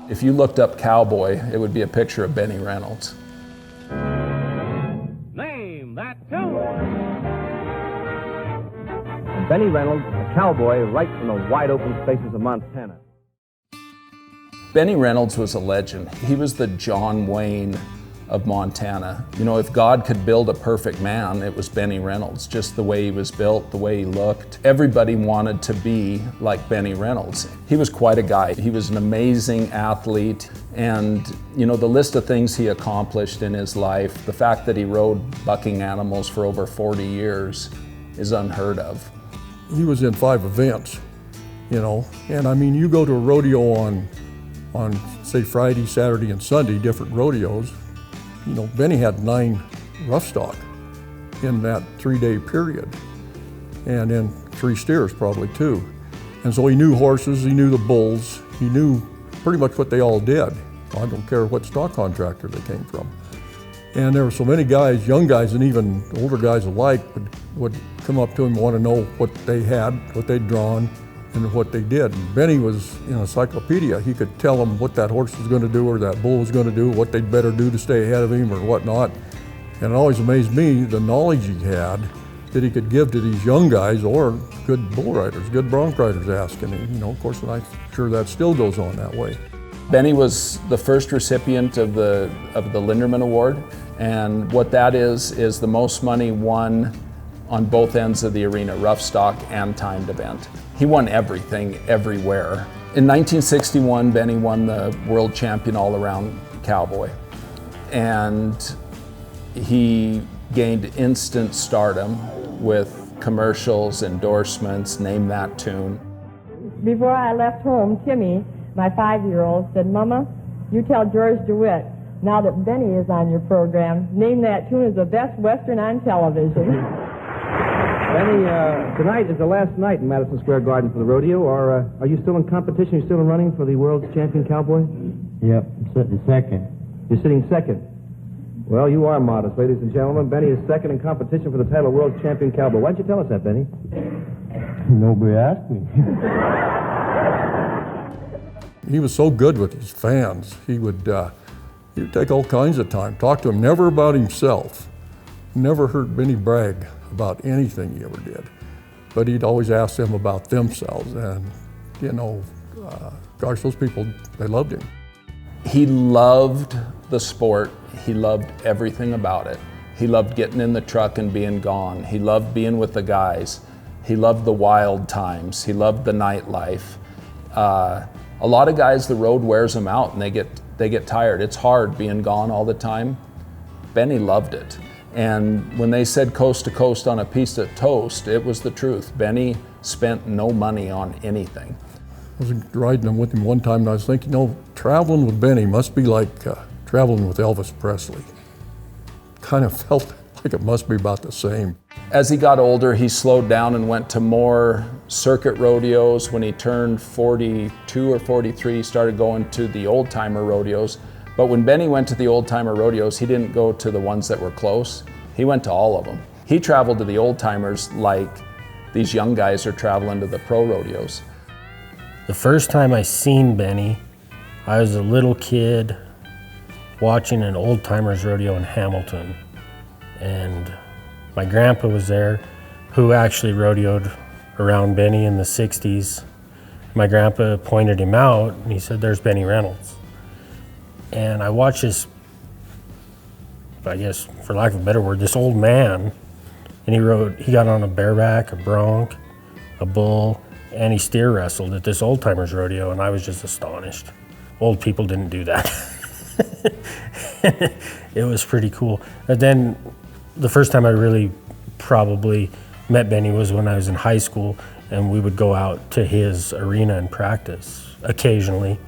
If you looked up cowboy, it would be a picture of Benny Reynolds. Name that tune. Benny Reynolds, a cowboy right from the wide open spaces of Montana. Benny Reynolds was a legend. He was the John Wayne of Montana. You know, if God could build a perfect man, it was Benny Reynolds. Just the way he was built, the way he looked. Everybody wanted to be like Benny Reynolds. He was quite a guy. He was an amazing athlete, and you know, the list of things he accomplished in his life, the fact that he rode bucking animals for over 40 years is unheard of. He was in 5 events, you know, and I mean, you go to a rodeo on say Friday, Saturday, and Sunday, different rodeos. You know, Benny had 9 rough stock in that 3-day period, and then 3 steers probably too. And so he knew horses, he knew the bulls, he knew pretty much what they all did. I don't care what stock contractor they came from. And there were so many guys, young guys and even older guys alike, would come up to him and want to know what they had, what they'd drawn, and what they did. And Benny was an encyclopedia. He could tell them what that horse was going to do or that bull was going to do, what they'd better do to stay ahead of him or whatnot. And it always amazed me the knowledge he had that he could give to these young guys or good bull riders, good bronc riders asking him. You know, of course, and I'm sure that still goes on that way. Benny was the first recipient of the Linderman Award, and what that is the most money won on both ends of the arena, rough stock and timed event. He won everything, everywhere. In 1961, Benny won the world champion all-around cowboy, and he gained instant stardom with commercials, endorsements, name that tune. Before I left home, Timmy, my 5-year-old, said, "Mama, you tell George DeWitt, now that Benny is on your program, name that tune as the best Western on television." Benny, tonight is the last night in Madison Square Garden for the rodeo, or are you still in competition? You still in running for the world's champion cowboy? Yep, I'm sitting second. You're sitting second. Well, you are modest, ladies and gentlemen. Benny is second in competition for the title of world's champion cowboy. Why'd you tell us that, Benny? Nobody asked me. He was so good with his fans. He would take all kinds of time, talk to him, never about himself. Never heard Benny brag about anything he ever did. But he'd always ask them about themselves, and you know, gosh, those people, they loved him. He loved the sport. He loved everything about it. He loved getting in the truck and being gone. He loved being with the guys. He loved the wild times. He loved the nightlife. A lot of guys, the road wears them out and they get tired. It's hard being gone all the time. Benny loved it. And when they said coast to coast on a piece of toast, it was the truth. Benny spent no money on anything. I was riding with him one time and I was thinking, you know, traveling with Benny must be like traveling with Elvis Presley. Kind of felt like it must be about the same. As he got older, he slowed down and went to more circuit rodeos. When he turned 42 or 43, he started going to the old-timer rodeos. But when Benny went to the old-timer rodeos, he didn't go to the ones that were close. He went to all of them. He traveled to the old-timers like these young guys are traveling to the pro rodeos. The first time I seen Benny, I was a little kid watching an old-timers rodeo in Hamilton. And my grandpa was there, who actually rodeoed around Benny in the 60s. My grandpa pointed him out and he said, "There's Benny Reynolds." And I watched this, I guess, for lack of a better word, this old man, and he got on a bareback, a bronc, a bull, and he steer wrestled at this old-timers rodeo, and I was just astonished. Old people didn't do that. It was pretty cool. And then the first time I really probably met Benny was when I was in high school, and we would go out to his arena and practice occasionally,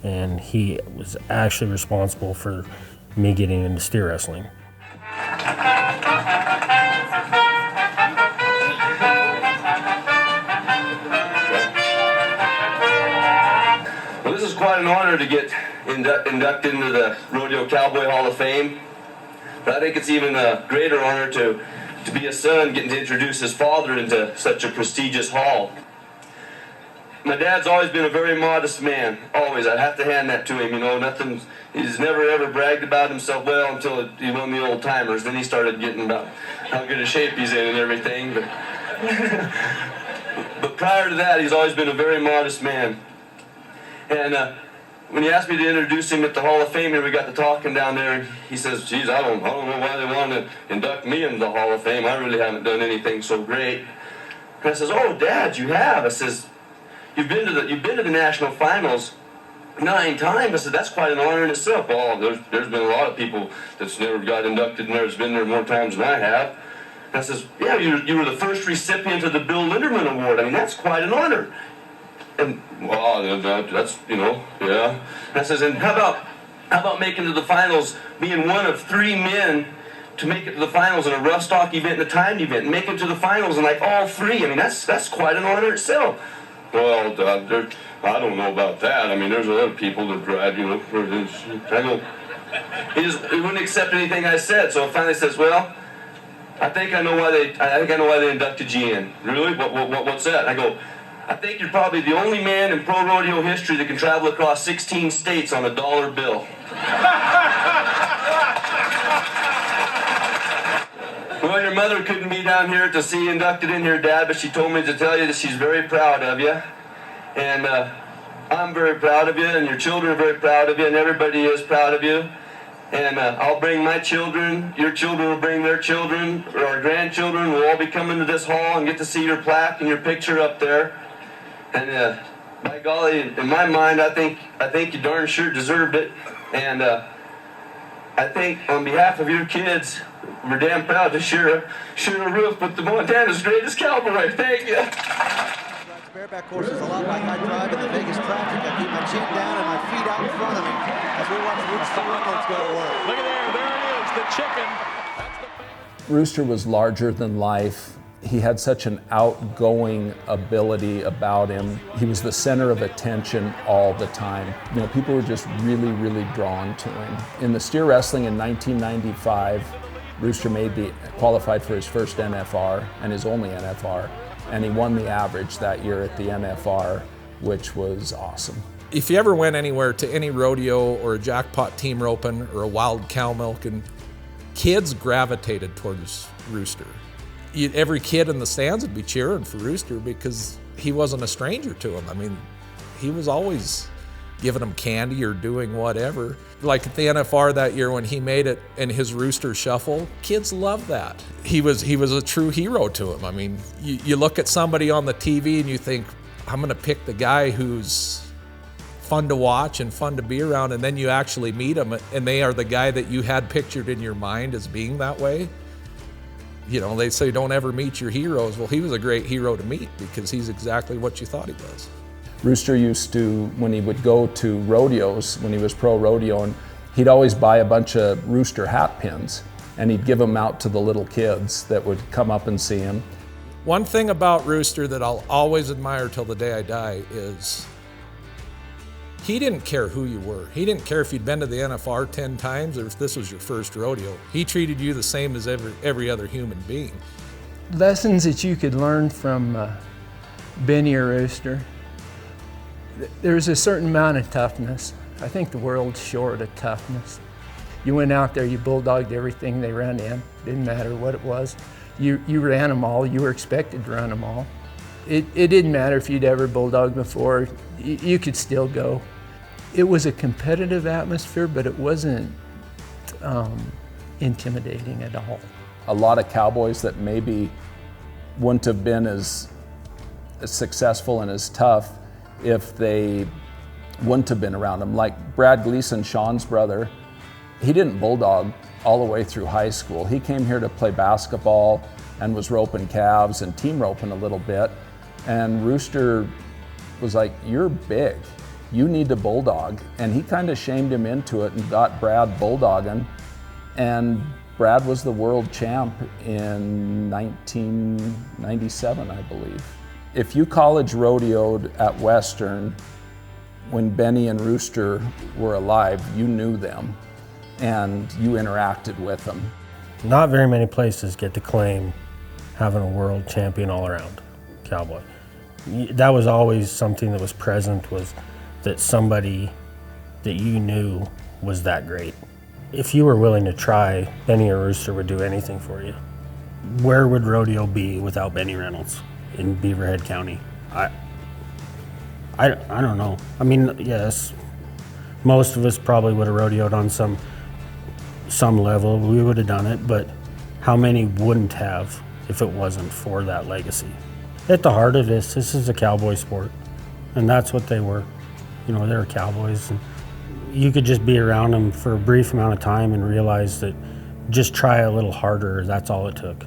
and he was actually responsible for me getting into steer wrestling. Well, this is quite an honor to get inducted into the Rodeo Cowboy Hall of Fame. But I think it's even a greater honor to be a son getting to introduce his father into such a prestigious hall. My dad's always been a very modest man, always. I have to hand that to him, you know, he's never ever bragged about himself well until he won the old timers. Then he started getting about how good a shape he's in and everything. But prior to that, he's always been a very modest man. And when he asked me to introduce him at the Hall of Fame here, we got to talking down there, and he says, geez, I don't know why they want to induct me into the Hall of Fame. I really haven't done anything so great. And I says, oh, Dad, you have. I says, You've been to the national finals 9 times. I said, that's quite an honor in itself. Well, there's been a lot of people that's never got inducted and there's been there more times than I have. And I says, yeah, you were the first recipient of the Bill Linderman Award. I mean, that's quite an honor. And, well, that's, you know, yeah. And I says, and how about making it to the finals, being one of 3 men to make it to the finals in a rough stock event and a timed event, and make it to the finals in like all 3. I mean, that's quite an honor itself. Well, I don't know about that. I mean, there's other people that drive, you know. I go, he wouldn't accept anything I said. So I finally says, well, I think I know why they inducted you in. Really? What's that? I go, I think you're probably the only man in pro rodeo history that can travel across 16 states on a dollar bill. Well, your mother couldn't be down here to see you inducted in here, Dad, but she told me to tell you that she's very proud of you. And I'm very proud of you, and your children are very proud of you, and everybody is proud of you. And I'll bring my children, your children will bring their children, or our grandchildren will all be coming to this hall and get to see your plaque and your picture up there. And by golly, in my mind, I think you darn sure deserved it. And I think on behalf of your kids, we're damn proud to share a roof with the Montana's greatest cowboy. Thank you. Bareback course is a lot like I drive in the Vegas traffic. I keep my chin down and my feet out in front of me as we watch Rooster Reynolds go to work. Look at there it is, the chicken. That's the famous. Rooster was larger than life. He had such an outgoing ability about him. He was the center of attention all the time. You know, people were just really, really drawn to him. In the steer wrestling in 1995, Rooster qualified for his first NFR and his only NFR, and he won the average that year at the NFR, which was awesome. If you ever went anywhere to any rodeo or a jackpot team roping or a wild cow milking, kids gravitated towards Rooster. Every kid in the stands would be cheering for Rooster because he wasn't a stranger to them. I mean, he was always giving them candy or doing whatever. Like at the NFR that year when he made it in his Rooster shuffle, kids loved that. He was a true hero to them. I mean, you look at somebody on the TV and you think, I'm gonna pick the guy who's fun to watch and fun to be around, and then you actually meet them and they are the guy that you had pictured in your mind as being that way. You know, they say don't ever meet your heroes. Well, he was a great hero to meet because he's exactly what you thought he was. Rooster used to, when he would go to rodeos, when he was pro rodeo, and he'd always buy a bunch of Rooster hat pins and he'd give them out to the little kids that would come up and see him. One thing about Rooster that I'll always admire till the day I die is he didn't care who you were. He didn't care if you'd been to the NFR 10 times or if this was your first rodeo. He treated you the same as every other human being. Lessons that you could learn from Benny or Rooster. There's a certain amount of toughness. I think the world's short of toughness. You went out there, you bulldogged everything they ran in. Didn't matter what it was. You ran them all. You were expected to run them all. It didn't matter if you'd ever bulldogged before. You could still go. It was a competitive atmosphere, but it wasn't intimidating at all. A lot of cowboys that maybe wouldn't have been as successful and as tough if they wouldn't have been around him. Like Brad Gleason, Sean's brother, he didn't bulldog all the way through high school. He came here to play basketball and was roping calves and team roping a little bit. And Rooster was like, you're big, you need to bulldog. And he kind of shamed him into it and got Brad bulldogging. And Brad was the world champ in 1997, I believe. If you college rodeoed at Western when Benny and Rooster were alive, you knew them and you interacted with them. Not very many places get to claim having a world champion all around cowboy. That was always something that was present, was that somebody that you knew was that great. If you were willing to try, Benny or Rooster would do anything for you. Where would rodeo be without Benny Reynolds in Beaverhead County? I don't know. I mean, yes, most of us probably would have rodeoed on some level. We would have done it, but how many wouldn't have if it wasn't for that legacy? At the heart of this is a cowboy sport, and that's what they were. You know, they were cowboys. And you could just be around them for a brief amount of time and realize that just try a little harder, that's all it took.